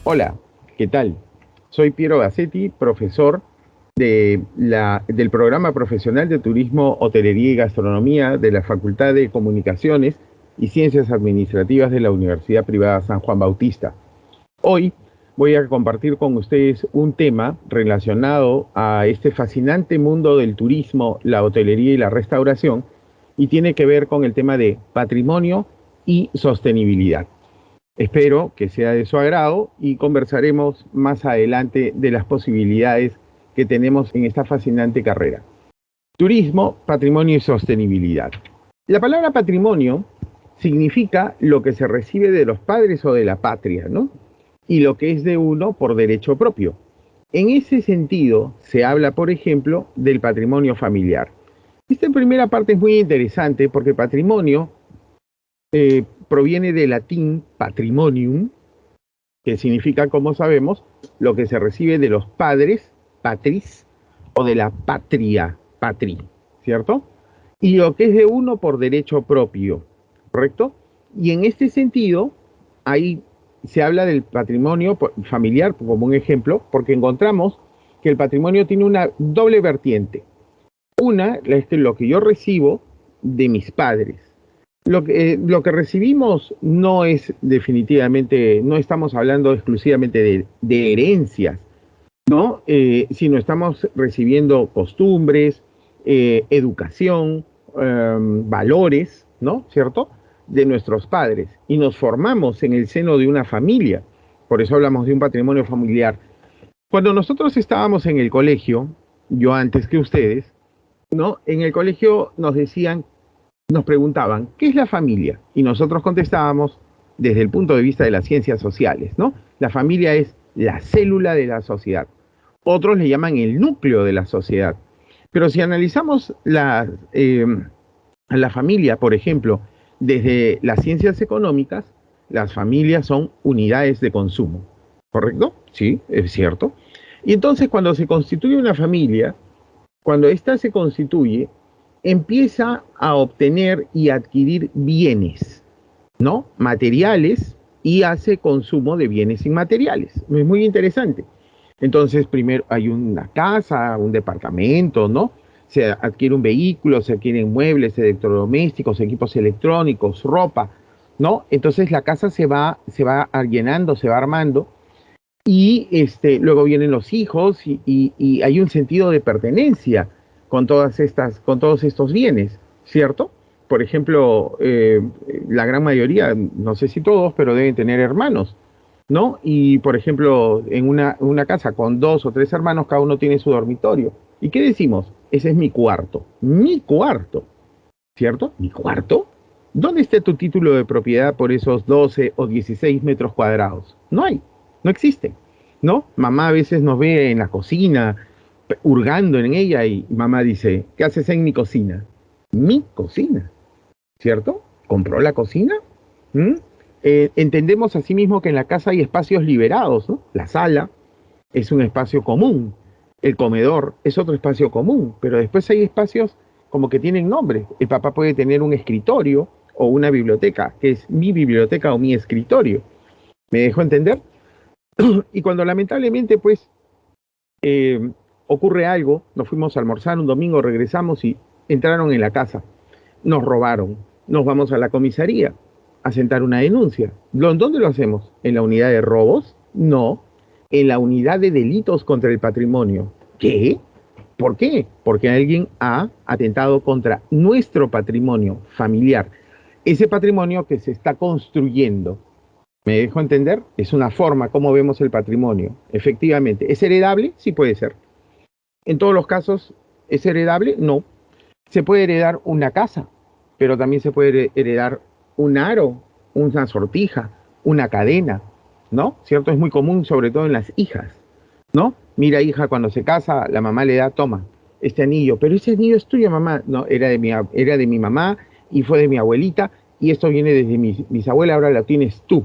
Hola, ¿qué tal? Soy Piero Bassetti, profesor del programa profesional de Turismo, Hotelería y Gastronomía de la Facultad de Comunicaciones y Ciencias Administrativas de la Universidad Privada San Juan Bautista. Hoy voy a compartir con ustedes un tema relacionado a este fascinante mundo del turismo, la hotelería y la restauración, y tiene que ver con el tema de patrimonio y sostenibilidad. Espero que sea de su agrado y conversaremos más adelante de las posibilidades que tenemos en esta fascinante carrera. Turismo, patrimonio y sostenibilidad. La palabra patrimonio significa lo que se recibe de los padres o de la patria, ¿no? Y lo que es de uno por derecho propio. En ese sentido, se habla, por ejemplo, del patrimonio familiar. Esta primera parte es muy interesante porque patrimonio proviene del latín patrimonium, que significa, como sabemos, lo que se recibe de los padres, patris, o de la patria, patri, ¿cierto? Y lo que es de uno por derecho propio, ¿correcto? Y en este sentido, ahí se habla del patrimonio familiar como un ejemplo, porque encontramos que el patrimonio tiene una doble vertiente. Una es lo que yo recibo de mis padres. Lo que recibimos no es definitivamente, no estamos hablando exclusivamente de herencias, ¿no? Sino estamos recibiendo costumbres, educación, valores, ¿no? ¿Cierto? De nuestros padres. Y nos formamos en el seno de una familia. Por eso hablamos de un patrimonio familiar. Cuando nosotros estábamos en el colegio, yo antes que ustedes, ¿no? En el colegio nos preguntaban, ¿qué es la familia? Y nosotros contestábamos desde el punto de vista de las ciencias sociales, ¿no? La familia es la célula de la sociedad. Otros le llaman el núcleo de la sociedad. Pero si analizamos la familia, por ejemplo, desde las ciencias económicas, las familias son unidades de consumo. ¿Correcto? Sí, es cierto. Y entonces cuando se constituye una familia, cuando ésta se constituye, empieza a obtener y adquirir bienes, ¿no? Materiales, y hace consumo de bienes inmateriales. Es muy interesante. Entonces, primero hay una casa, un departamento, ¿no? Se adquiere un vehículo, se adquieren muebles, electrodomésticos, equipos electrónicos, ropa, ¿no? Entonces la casa se va llenando, se va armando, y luego vienen los hijos y hay un sentido de pertenencia con todos estos bienes, ¿cierto? Por ejemplo, la gran mayoría, no sé si todos, pero deben tener hermanos, ¿no? Y por ejemplo, en una casa con dos o tres hermanos, cada uno tiene su dormitorio. ¿Y qué decimos? Ese es mi cuarto, ¿cierto? ¿Mi cuarto? ¿Dónde está tu título de propiedad por esos 12 o 16 metros cuadrados? No hay, no existe, ¿no? Mamá a veces nos ve en la cocina, hurgando en ella, y mamá dice, ¿qué haces en mi cocina? Mi cocina, ¿cierto? ¿Compró la cocina? ¿Mm? Entendemos asimismo que en la casa hay espacios liberados, ¿no? La sala es un espacio común, el comedor es otro espacio común, pero después hay espacios como que tienen nombre. El papá puede tener un escritorio o una biblioteca, que es mi biblioteca o mi escritorio. ¿Me dejo entender? Y cuando lamentablemente pues eh, ocurre algo, nos fuimos a almorzar un domingo, regresamos y entraron en la casa, nos robaron, nos vamos a la comisaría a sentar una denuncia. ¿Dónde lo hacemos? ¿En la unidad de robos? No, en la unidad de delitos contra el patrimonio. ¿Qué? ¿Por qué? Porque alguien ha atentado contra nuestro patrimonio familiar, ese patrimonio que se está construyendo. ¿Me dejo entender? Es una forma como vemos el patrimonio. Efectivamente, ¿es heredable? Sí puede ser. En todos los casos, ¿es heredable? No. Se puede heredar una casa, pero también se puede heredar un aro, una sortija, una cadena, ¿no? ¿Cierto? Es muy común, sobre todo en las hijas, ¿no? Mira, hija, cuando se casa, la mamá le da, toma, este anillo, pero ese anillo es tuyo, mamá. No, era de mi mamá y fue de mi abuelita, y esto viene desde mi bisabuela, ahora lo tienes tú,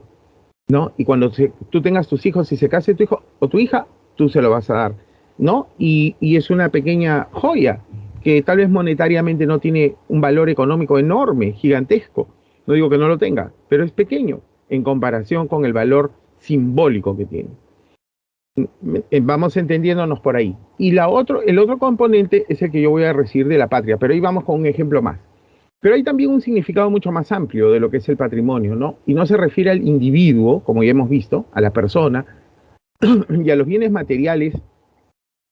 ¿no? Y cuando tú tengas tus hijos, si se case tu hijo o tu hija, tú se lo vas a dar, ¿no? Y es una pequeña joya que tal vez monetariamente no tiene un valor económico enorme, gigantesco. No digo que no lo tenga, pero es pequeño en comparación con el valor simbólico que tiene. Vamos entendiéndonos por ahí. Y el otro componente es el que yo voy a recibir de la patria, pero ahí vamos con un ejemplo más. Pero hay también un significado mucho más amplio de lo que es el patrimonio, ¿no? Y no se refiere al individuo, como ya hemos visto, a la persona y a los bienes materiales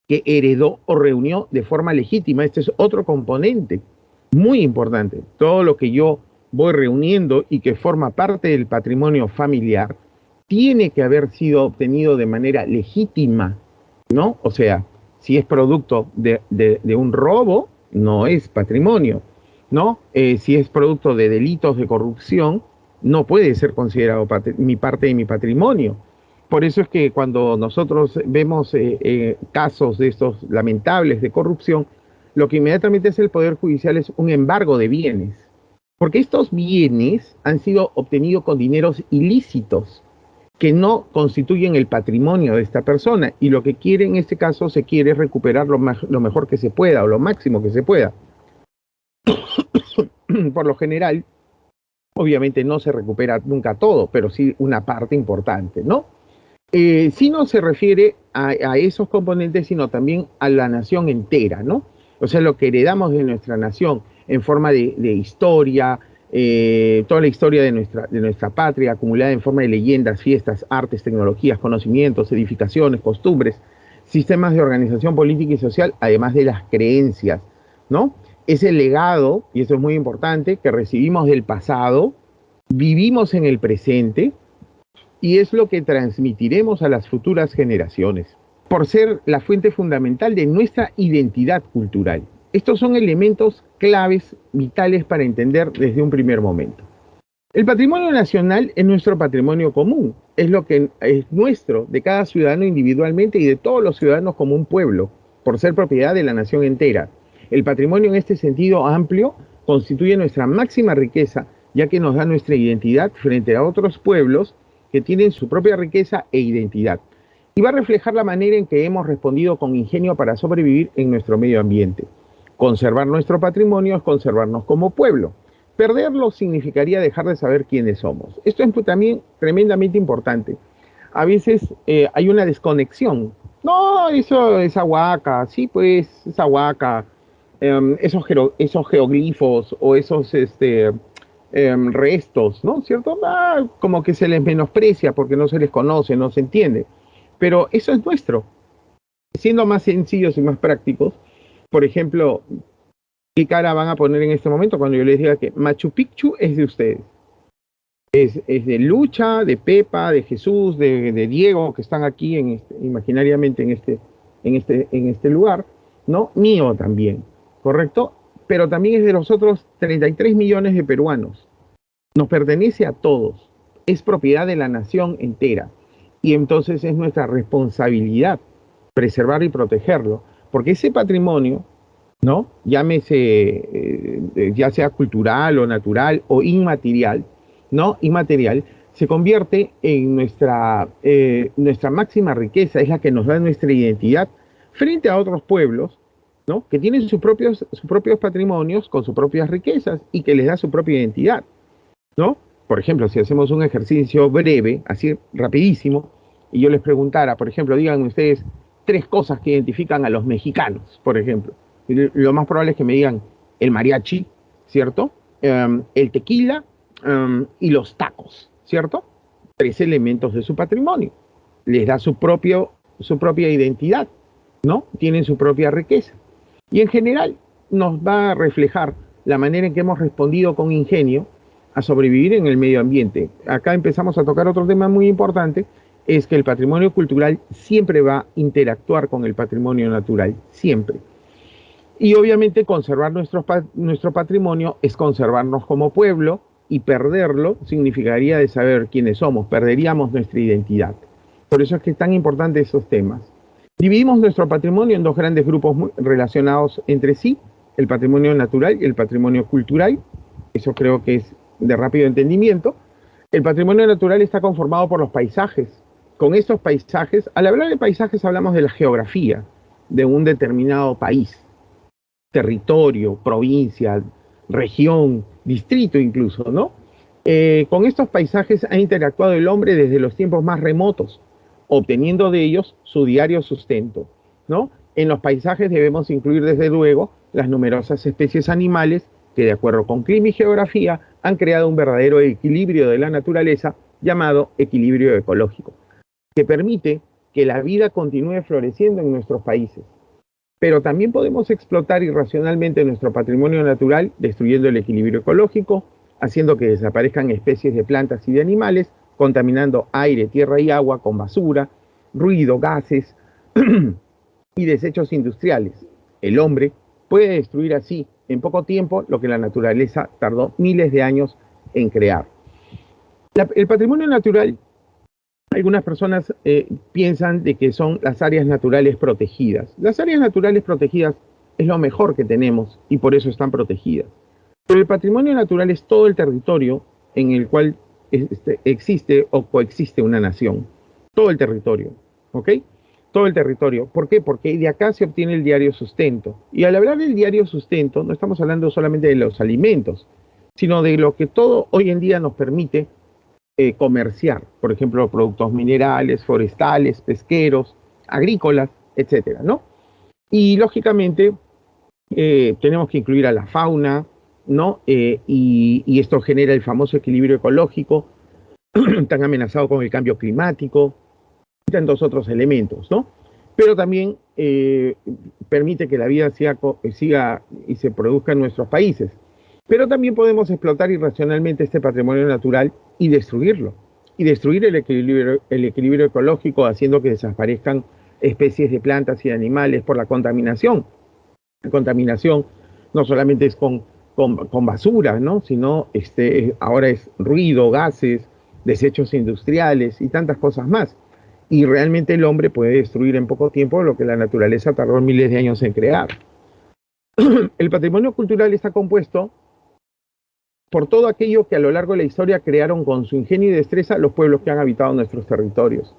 que heredó o reunió de forma legítima. Este es otro componente muy importante. Todo lo que yo voy reuniendo y que forma parte del patrimonio familiar tiene que haber sido obtenido de manera legítima, ¿no? O sea, si es producto de un robo, no es patrimonio, ¿no? Si es producto de delitos de corrupción, no puede ser considerado mi parte de mi patrimonio. Por eso es que cuando nosotros vemos casos de estos lamentables de corrupción, lo que inmediatamente hace el Poder Judicial es un embargo de bienes, porque estos bienes han sido obtenidos con dineros ilícitos que no constituyen el patrimonio de esta persona, y lo que quiere en este caso se quiere recuperar lo mejor que se pueda o lo máximo que se pueda. Por lo general, obviamente no se recupera nunca todo, pero sí una parte importante, ¿no? Sí no se refiere a esos componentes, sino también a la nación entera, ¿no? O sea, lo que heredamos de nuestra nación en forma de historia, toda la historia de nuestra patria acumulada en forma de leyendas, fiestas, artes, tecnologías, conocimientos, edificaciones, costumbres, sistemas de organización política y social, además de las creencias, ¿no? Ese legado, y eso es muy importante, que recibimos del pasado, vivimos en el presente, y es lo que transmitiremos a las futuras generaciones, por ser la fuente fundamental de nuestra identidad cultural. Estos son elementos claves, vitales para entender desde un primer momento. El patrimonio nacional es nuestro patrimonio común, es lo que es nuestro, de cada ciudadano individualmente y de todos los ciudadanos como un pueblo, por ser propiedad de la nación entera. El patrimonio en este sentido amplio constituye nuestra máxima riqueza, ya que nos da nuestra identidad frente a otros pueblos que tienen su propia riqueza e identidad, y va a reflejar la manera en que hemos respondido con ingenio para sobrevivir en nuestro medio ambiente. Conservar nuestro patrimonio es conservarnos como pueblo. Perderlo significaría dejar de saber quiénes somos. Esto es también tremendamente importante. A veces hay una desconexión. No, eso es Ahuaca, sí, pues es Ahuaca. Esos geoglifos o esos restos, ¿no? ¿Cierto? Como que se les menosprecia porque no se les conoce, no se entiende. Pero eso es nuestro. Siendo más sencillos y más prácticos, por ejemplo, ¿qué cara van a poner en este momento cuando yo les diga que Machu Picchu es de ustedes? Es de Lucha, de Pepa, de Jesús, de Diego, que están aquí imaginariamente en este lugar, ¿no? Mío también, ¿correcto? Pero también es de los otros 33 millones de peruanos. Nos pertenece a todos. Es propiedad de la nación entera. Y entonces es nuestra responsabilidad preservar y protegerlo, porque ese patrimonio, ¿no? Llámese, ya sea cultural o natural o inmaterial, ¿no? Inmaterial, se convierte en nuestra máxima riqueza, es la que nos da nuestra identidad frente a otros pueblos, ¿no? Que tienen sus propios patrimonios con sus propias riquezas y que les da su propia identidad, ¿no? Por ejemplo, si hacemos un ejercicio breve, así rapidísimo, y yo les preguntara, por ejemplo, digan ustedes 3 cosas que identifican a los mexicanos, por ejemplo. Lo más probable es que me digan el mariachi, ¿cierto? El tequila y los tacos, ¿cierto? 3 elementos de su patrimonio. Les da su propia identidad, ¿no? Tienen su propia riqueza. Y en general nos va a reflejar la manera en que hemos respondido con ingenio a sobrevivir en el medio ambiente. Acá empezamos a tocar otro tema muy importante, es que el patrimonio cultural siempre va a interactuar con el patrimonio natural, siempre. Y obviamente conservar nuestro patrimonio es conservarnos como pueblo, y perderlo significaría de saber quiénes somos, perderíamos nuestra identidad. Por eso es que es tan importante esos temas. Dividimos nuestro patrimonio en 2 grandes grupos relacionados entre sí, el patrimonio natural y el patrimonio cultural. Eso creo que es de rápido entendimiento. El patrimonio natural está conformado por los paisajes. Con estos paisajes, al hablar de paisajes hablamos de la geografía de un determinado país, territorio, provincia, región, distrito incluso, ¿no? Con estos paisajes ha interactuado el hombre desde los tiempos más remotos, obteniendo de ellos su diario sustento, ¿no? En los paisajes debemos incluir desde luego las numerosas especies animales que de acuerdo con clima y geografía han creado un verdadero equilibrio de la naturaleza llamado equilibrio ecológico, que permite que la vida continúe floreciendo en nuestros países. Pero también podemos explotar irracionalmente nuestro patrimonio natural, destruyendo el equilibrio ecológico, haciendo que desaparezcan especies de plantas y de animales, contaminando aire, tierra y agua con basura, ruido, gases y desechos industriales. El hombre puede destruir así, en poco tiempo, lo que la naturaleza tardó miles de años en crear. El patrimonio natural, algunas personas piensan de que son las áreas naturales protegidas. Las áreas naturales protegidas es lo mejor que tenemos y por eso están protegidas. Pero el patrimonio natural es todo el territorio en el cual existe o coexiste una nación. Todo el territorio, ¿ok? Todo el territorio. ¿Por qué? Porque de acá se obtiene el diario sustento. Y al hablar del diario sustento, no estamos hablando solamente de los alimentos, sino de lo que todo hoy en día nos permite comerciar. Por ejemplo, productos minerales, forestales, pesqueros, agrícolas, etcétera, ¿no? Y lógicamente tenemos que incluir a la fauna, ¿no? Y esto genera el famoso equilibrio ecológico, tan amenazado con el cambio climático, y tantos otros elementos, ¿no? Pero también permite que la vida siga y se produzca en nuestros países. Pero también podemos explotar irracionalmente este patrimonio natural y destruirlo. Y destruir el equilibrio ecológico, haciendo que desaparezcan especies de plantas y de animales por la contaminación. La contaminación no solamente es con basura, ¿no? Sino ahora es ruido, gases, desechos industriales y tantas cosas más. Y realmente el hombre puede destruir en poco tiempo lo que la naturaleza tardó miles de años en crear. El patrimonio cultural está compuesto por todo aquello que a lo largo de la historia crearon con su ingenio y destreza los pueblos que han habitado nuestros territorios,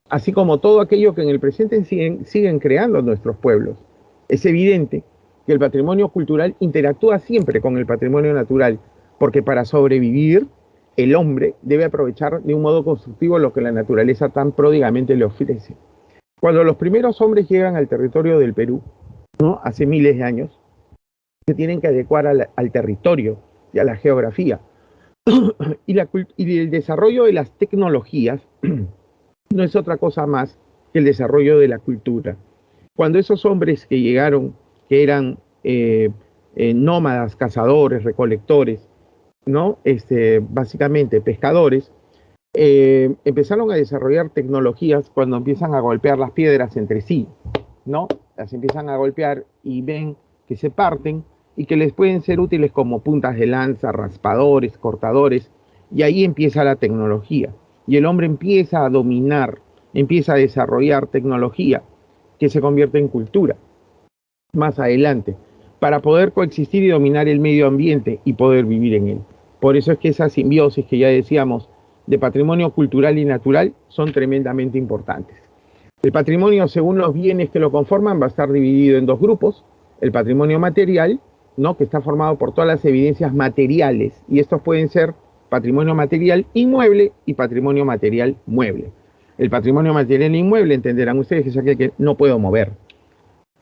así como todo aquello que en el presente siguen creando nuestros pueblos. Es evidente que el patrimonio cultural interactúa siempre con el patrimonio natural, porque para sobrevivir, el hombre debe aprovechar de un modo constructivo lo que la naturaleza tan pródigamente le ofrece. Cuando los primeros hombres llegan al territorio del Perú, ¿no? Hace miles de años, se tienen que adecuar al territorio y a la geografía. Y el desarrollo de las tecnologías no es otra cosa más que el desarrollo de la cultura. Cuando esos hombres que llegaron, que eran nómadas, cazadores, recolectores, ¿no? Básicamente pescadores, empezaron a desarrollar tecnologías cuando empiezan a golpear las piedras entre sí, ¿no? Las empiezan a golpear y ven que se parten y que les pueden ser útiles como puntas de lanza, raspadores, cortadores, y ahí empieza la tecnología. Y el hombre empieza a dominar, empieza a desarrollar tecnología que se convierte en cultura más adelante, para poder coexistir y dominar el medio ambiente y poder vivir en él. Por eso es que esa simbiosis que ya decíamos de patrimonio cultural y natural son tremendamente importantes. El patrimonio, según los bienes que lo conforman, va a estar dividido en dos grupos. El patrimonio material, ¿no? Que está formado por todas las evidencias materiales, y estos pueden ser patrimonio material inmueble y patrimonio material mueble. El patrimonio material inmueble, entenderán ustedes, que es aquel que no puedo mover.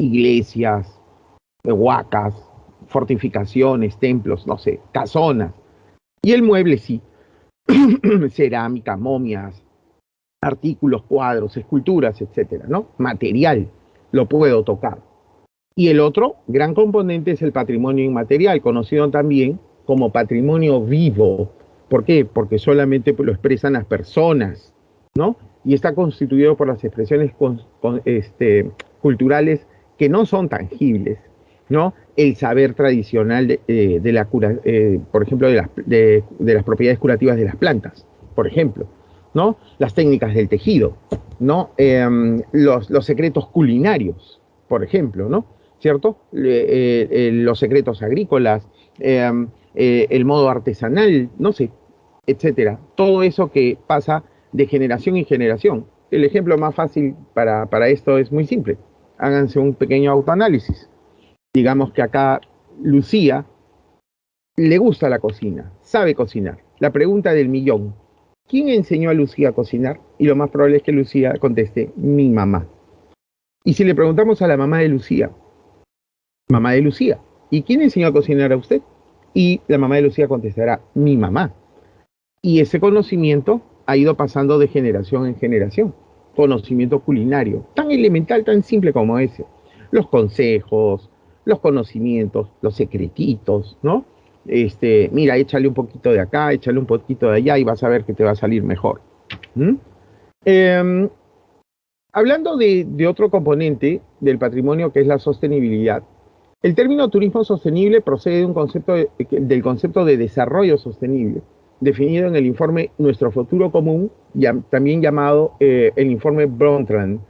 Iglesias, huacas, fortificaciones, templos, no sé, casonas. Y el mueble sí, cerámica, momias, artículos, cuadros, esculturas, etcétera, ¿no? Material, lo puedo tocar. Y el otro gran componente es el patrimonio inmaterial, conocido también como patrimonio vivo. ¿Por qué? Porque solamente lo expresan las personas, ¿no? Y está constituido por las expresiones culturales que no son tangibles, ¿no? El saber tradicional por ejemplo, de las propiedades curativas de las plantas, por ejemplo, ¿no? Las técnicas del tejido, ¿no? Los secretos culinarios, por ejemplo, ¿no? ¿Cierto? Los secretos agrícolas, el modo artesanal, no sé, etcétera. Todo eso que pasa de generación en generación. El ejemplo más fácil para esto es muy simple. Háganse un pequeño autoanálisis. Digamos que acá Lucía le gusta la cocina, sabe cocinar, la pregunta del millón. ¿Quién enseñó a Lucía a cocinar? Y lo más probable es que Lucía conteste, mi mamá. Y si le preguntamos a la mamá de Lucía, ¿y quién enseñó a cocinar a usted? Y la mamá de Lucía contestará, mi mamá. Y ese conocimiento ha ido pasando de generación en generación. Conocimiento culinario, tan elemental, tan simple como ese. Los consejos, los conocimientos, los secretitos, ¿no? Mira, échale un poquito de acá, échale un poquito de allá y vas a ver que te va a salir mejor. ¿Mm? Eh, Hablando de otro componente del patrimonio que es la sostenibilidad, el término turismo sostenible procede de del concepto de desarrollo sostenible, definido en el informe Nuestro Futuro Común, también llamado el informe Brundtland.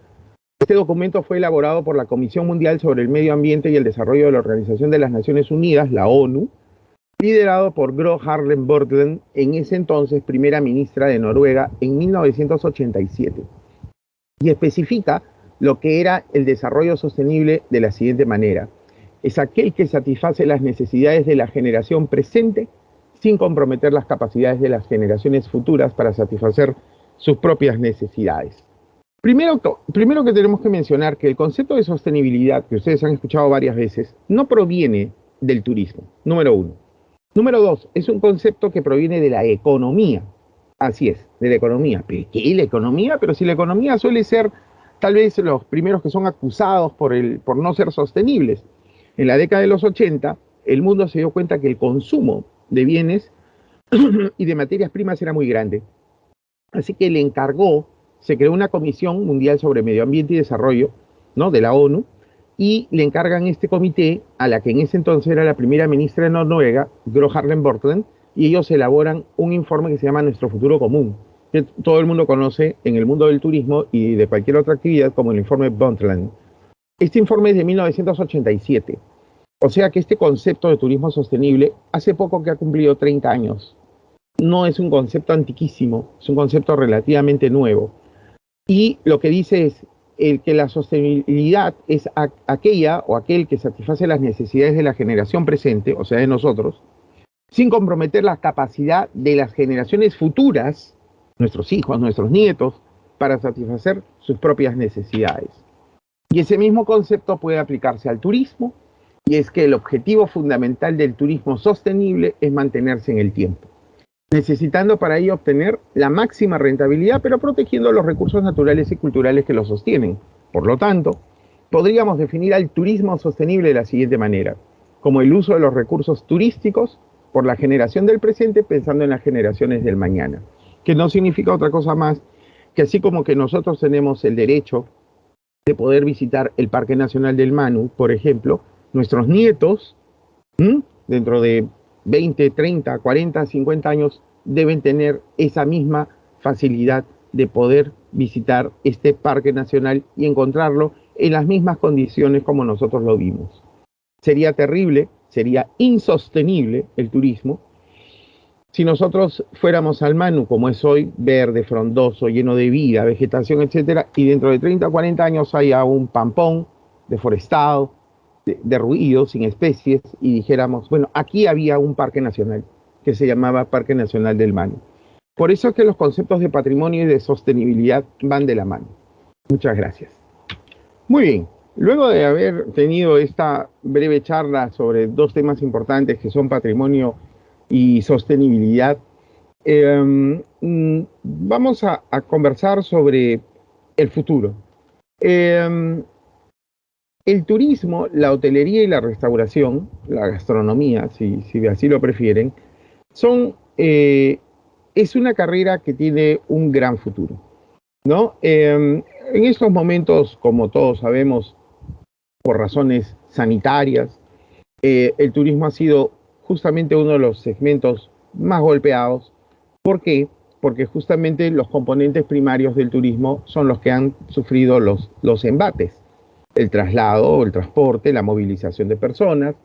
Este documento fue elaborado por la Comisión Mundial sobre el Medio Ambiente y el Desarrollo de la Organización de las Naciones Unidas, la ONU, liderado por Gro Harlem Brundtland, en ese entonces primera ministra de Noruega, en 1987, y especifica lo que era el desarrollo sostenible de la siguiente manera. Es aquel que satisface las necesidades de la generación presente sin comprometer las capacidades de las generaciones futuras para satisfacer sus propias necesidades. Primero que tenemos que mencionar que el concepto de sostenibilidad, que ustedes han escuchado varias veces, no proviene del turismo, número uno. Número dos, es un concepto que proviene de la economía. Así es, de la economía. ¿Qué es la economía? Pero si la economía suele ser tal vez los primeros que son acusados por no ser sostenibles. En la década de los 80, el mundo se dio cuenta que el consumo de bienes y de materias primas era muy grande. Así que se creó una Comisión Mundial sobre Medio Ambiente y Desarrollo, ¿no?, de la ONU, y le encargan este comité a la que en ese entonces era la primera ministra de Noruega, Gro Harlem Brundtland, y ellos elaboran un informe que se llama Nuestro Futuro Común, que todo el mundo conoce en el mundo del turismo y de cualquier otra actividad como el informe Brundtland. Este informe es de 1987, o sea que este concepto de turismo sostenible hace poco que ha cumplido 30 años. No es un concepto antiquísimo, es un concepto relativamente nuevo. Y lo que dice es que la sostenibilidad es aquella o aquel que satisface las necesidades de la generación presente, o sea, de nosotros, sin comprometer la capacidad de las generaciones futuras, nuestros hijos, nuestros nietos, para satisfacer sus propias necesidades. Y ese mismo concepto puede aplicarse al turismo, y es que el objetivo fundamental del turismo sostenible es mantenerse en el tiempo, necesitando para ello obtener la máxima rentabilidad, pero protegiendo los recursos naturales y culturales que lo sostienen. Por lo tanto, podríamos definir al turismo sostenible de la siguiente manera, como el uso de los recursos turísticos por la generación del presente pensando en las generaciones del mañana, que no significa otra cosa más que así como que nosotros tenemos el derecho de poder visitar el Parque Nacional del Manu, por ejemplo, nuestros nietos, dentro de 20, 30, 40, 50 años, deben tener esa misma facilidad de poder visitar este parque nacional y encontrarlo en las mismas condiciones como nosotros lo vimos. Sería terrible, sería insostenible el turismo si nosotros fuéramos al Manu, como es hoy, verde, frondoso, lleno de vida, vegetación, etcétera, y dentro de 30 o 40 años haya un pampón deforestado, derruido, sin especies, y dijéramos, bueno, aquí había un parque nacional que se llamaba Parque Nacional del Manu. Por eso es que los conceptos de patrimonio y de sostenibilidad van de la mano. Muchas gracias. Muy bien, luego de haber tenido esta breve charla sobre dos temas importantes que son patrimonio y sostenibilidad, vamos a conversar sobre el futuro. El turismo, la hotelería y la restauración, la gastronomía, si así lo prefieren, es una carrera que tiene un gran futuro, ¿no? En estos momentos, como todos sabemos, por razones sanitarias, el turismo ha sido justamente uno de los segmentos más golpeados. ¿Por qué? Porque justamente los componentes primarios del turismo son los que han sufrido los embates: el traslado, el transporte, la movilización de personas,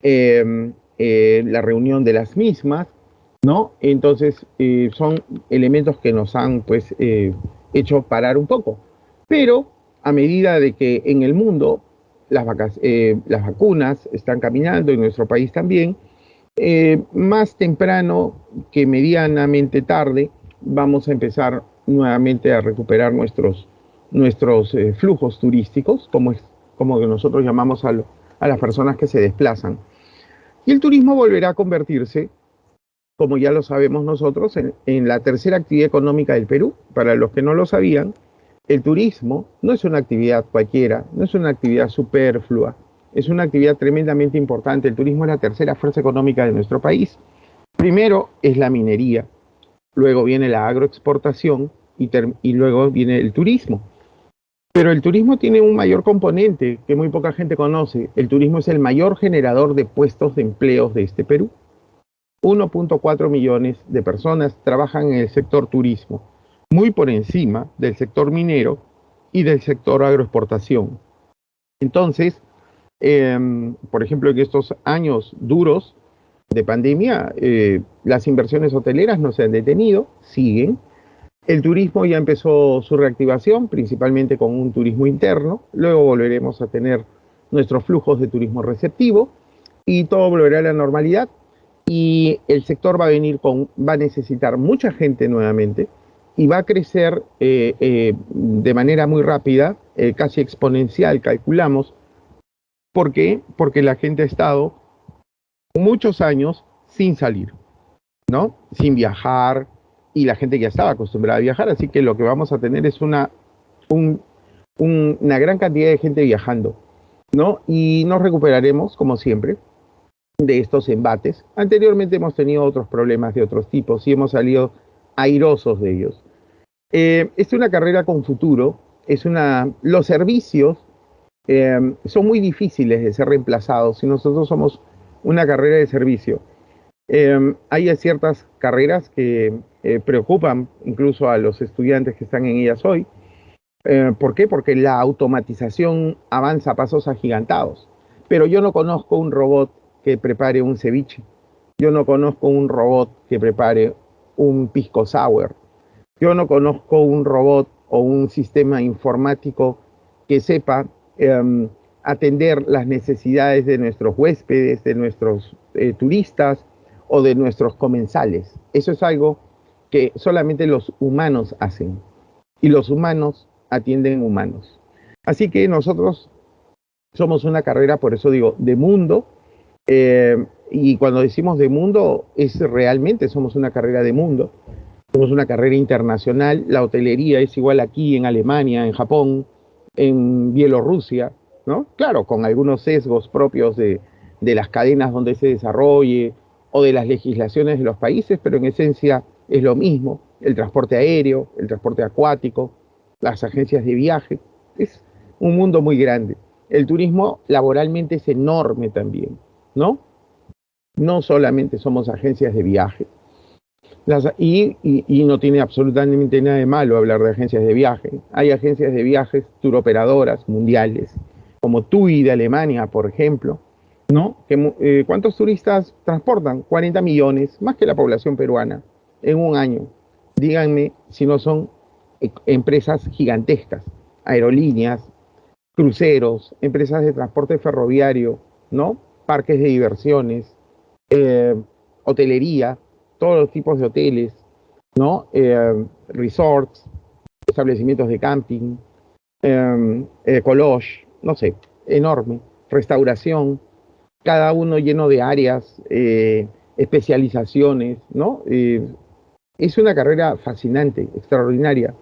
la reunión de las mismas, ¿no? Entonces, son elementos que nos han, pues, hecho parar un poco. Pero a medida de que en el mundo las vacunas están caminando, en nuestro país también, Más temprano que medianamente tarde vamos a empezar nuevamente a recuperar nuestros flujos turísticos, como que nosotros llamamos a las personas que se desplazan. Y el turismo volverá a convertirse, como ya lo sabemos nosotros, en la tercera actividad económica del Perú. Para los que no lo sabían, el turismo no es una actividad cualquiera, no es una actividad superflua, es una actividad tremendamente importante. El turismo es la tercera fuerza económica de nuestro país. Primero es la minería, luego viene la agroexportación y luego viene el turismo. Pero el turismo tiene un mayor componente que muy poca gente conoce. El turismo es el mayor generador de puestos de empleos de este Perú. 1.4 millones de personas trabajan en el sector turismo, muy por encima del sector minero y del sector agroexportación. Entonces, por ejemplo, en estos años duros de pandemia, las inversiones hoteleras no se han detenido, siguen. El turismo ya empezó su reactivación, principalmente con un turismo interno. Luego volveremos a tener nuestros flujos de turismo receptivo y todo volverá a la normalidad. Y el sector va a necesitar mucha gente nuevamente y va a crecer de manera muy rápida, casi exponencial, calculamos. ¿Por qué? Porque la gente ha estado muchos años sin salir, ¿no? Sin viajar, y la gente ya estaba acostumbrada a viajar, así que lo que vamos a tener es un, una gran cantidad de gente viajando, ¿no? Y nos recuperaremos, como siempre, de estos embates. Anteriormente hemos tenido otros problemas de otros tipos y hemos salido airosos de ellos. Es una carrera con futuro, los servicios son muy difíciles de ser reemplazados si nosotros somos una carrera de servicio. Hay ciertas carreras que preocupan incluso a los estudiantes que están en ellas hoy. ¿Por qué? Porque la automatización avanza a pasos agigantados. Pero yo no conozco un robot que prepare un ceviche. Yo no conozco un robot que prepare un pisco sour. Yo no conozco un robot o un sistema informático que sepa atender las necesidades de nuestros huéspedes, de nuestros turistas o de nuestros comensales. Eso es algo que solamente los humanos hacen y los humanos atienden humanos. Así que nosotros somos una carrera, por eso digo, de mundo, y cuando decimos de mundo, es realmente somos una carrera de mundo. Somos una carrera internacional, la hotelería es igual aquí en Alemania, en Japón, en Bielorrusia, ¿no? Claro, con algunos sesgos propios de las cadenas donde se desarrolle o de las legislaciones de los países, pero en esencia es lo mismo. El transporte aéreo, el transporte acuático, las agencias de viaje, es un mundo muy grande. El turismo laboralmente es enorme también, ¿no? No solamente somos agencias de viaje, y no tiene absolutamente nada de malo hablar de agencias de viaje. Hay agencias de viajes turoperadoras mundiales, como TUI de Alemania, por ejemplo, ¿no? ¿Cuántos turistas transportan? 40 millones, más que la población peruana, en un año. Díganme si no son empresas gigantescas, aerolíneas, cruceros, empresas de transporte ferroviario, ¿no? Parques de diversiones, eh, hotelería, todos los tipos de hoteles, ¿no? Resorts, establecimientos de camping, collage, no sé, enorme, restauración, cada uno lleno de áreas, especializaciones, ¿no? Es una carrera fascinante, extraordinaria.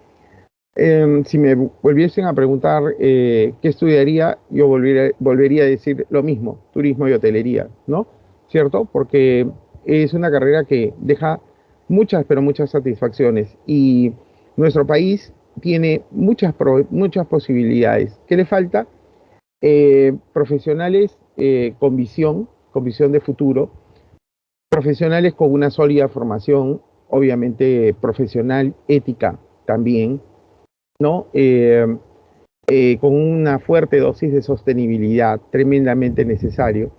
Si me volviesen a preguntar qué estudiaría, yo volvería a decir lo mismo, turismo y hotelería, ¿no? ¿Cierto? Porque es una carrera que deja muchas, pero muchas satisfacciones y nuestro país tiene muchas posibilidades. ¿Qué le falta? Profesionales con visión de futuro, profesionales con una sólida formación, obviamente profesional, ética también, ¿no? Con una fuerte dosis de sostenibilidad, tremendamente necesario,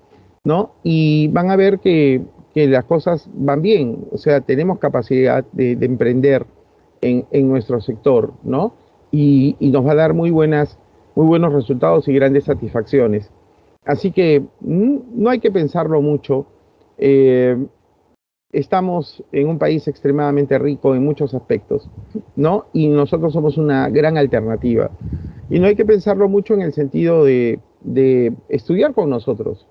¿no? Y van a ver que las cosas van bien, o sea, tenemos capacidad de emprender en nuestro sector, ¿no? Y nos va a dar muy buenos resultados y grandes satisfacciones. Así que no hay que pensarlo mucho, Eh, Estamos en un país extremadamente rico en muchos aspectos, ¿no? Y nosotros somos una gran alternativa. Y no hay que pensarlo mucho en el sentido de estudiar con nosotros,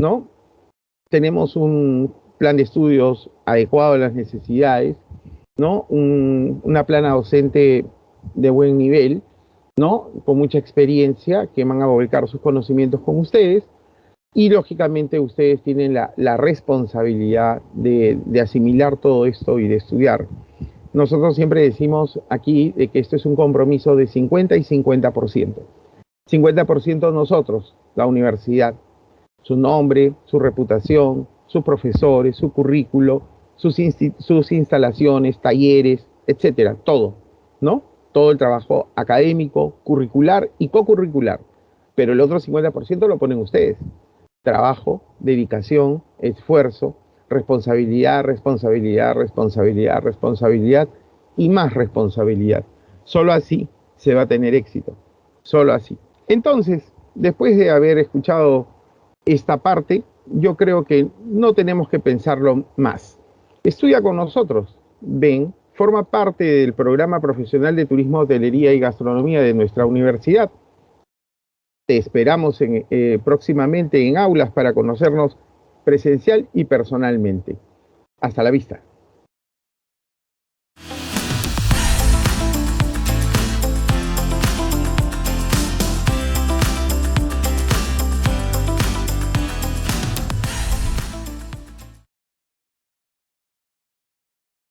¿no? Tenemos un plan de estudios adecuado a las necesidades, ¿no? Una plana docente de buen nivel, ¿no? Con mucha experiencia, que van a volcar sus conocimientos con ustedes. Y lógicamente ustedes tienen la responsabilidad de asimilar todo esto y de estudiar. Nosotros siempre decimos aquí de que esto es un compromiso de 50 y 50%. 50% nosotros, la universidad, su nombre, su reputación, sus profesores, su currículo, sus instalaciones, talleres, etcétera, todo, ¿no? Todo el trabajo académico, curricular y co-curricular. Pero el otro 50% lo ponen ustedes. Trabajo, dedicación, esfuerzo, responsabilidad, responsabilidad, responsabilidad, responsabilidad y más responsabilidad. Solo así se va a tener éxito. Solo así. Entonces, después de haber escuchado esta parte, yo creo que no tenemos que pensarlo más. Estudia con nosotros, ven, forma parte del programa profesional de turismo, hotelería y gastronomía de nuestra universidad. Te esperamos próximamente en aulas para conocernos presencial y personalmente. Hasta la vista.